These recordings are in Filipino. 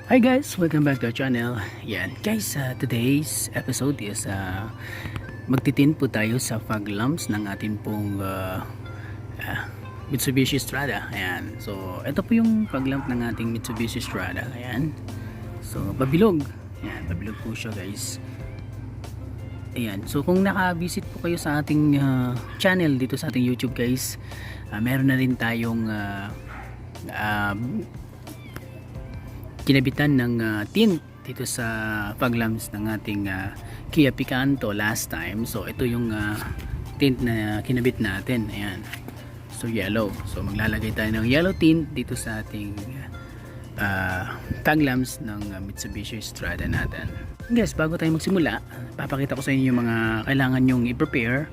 Hi guys, welcome back to our channel. Yan guys, today's episode is magtitint po tayo sa Foglamps ng ating pong Mitsubishi Strada. Ayan, so ito po yung Foglamp ng ating Mitsubishi Strada. Ayan, so babilog. Ayan, babilog po siya guys. Ayan, so kung naka-visit po kayo sa ating channel dito sa ating YouTube guys, meron na rin tayong kinabitan ng tint dito sa Foglamps ng ating Kia Picanto last time. So ito yung tint na kinabit natin. Ayan, so yellow. So maglalagay tayo ng yellow tint dito sa ating Foglamps ng Mitsubishi Strada natin. Guys, bago tayo magsimula, papakita ko sa inyo yung mga kailangan nyong i-prepare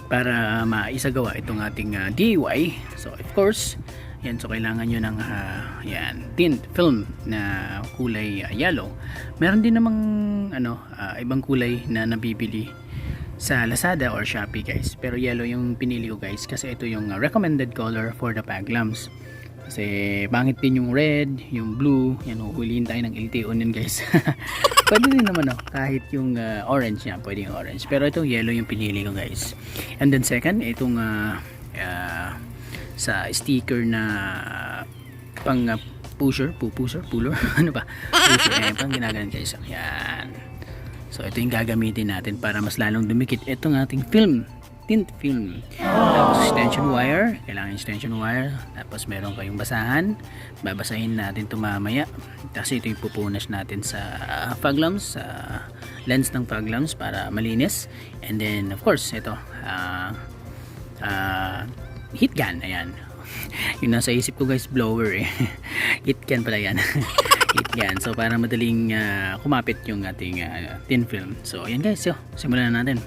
para maisagawa itong ating DIY. So of course, yan, so kailangan nyo ng yan, tint film na kulay yellow. Meron din namang ibang kulay na nabibili sa Lazada or Shopee guys, pero yellow yung pinili ko guys kasi ito yung recommended color for the Foglamps. Kasi bangit din yung red, yung blue, yan, huhulihin tayo ng LTO nun guys. Pwede din naman kahit yung orange yan, pwede yung orange, pero itong yellow yung pinili ko guys. And then second, itong sa sticker na pang puller ano ba, pusher, pang ginaganon guys. Yan, so ito yung gagamitin natin para mas lalong dumikit itong ating film, tint film. Tapos extension wire, kailangan extension wire. Tapos meron kayong basahan, babasahin natin ito mamaya. Kasi ito yung pupunas natin sa Foglamps, sa lens ng Foglamps para malinis. And then of course ito heat gun. Ayan, yung nasa isip ko guys, blower heat gun pala yan. Heat gun, so para madaling kumapit yung ating thin film. So ayan guys, so simulan na natin.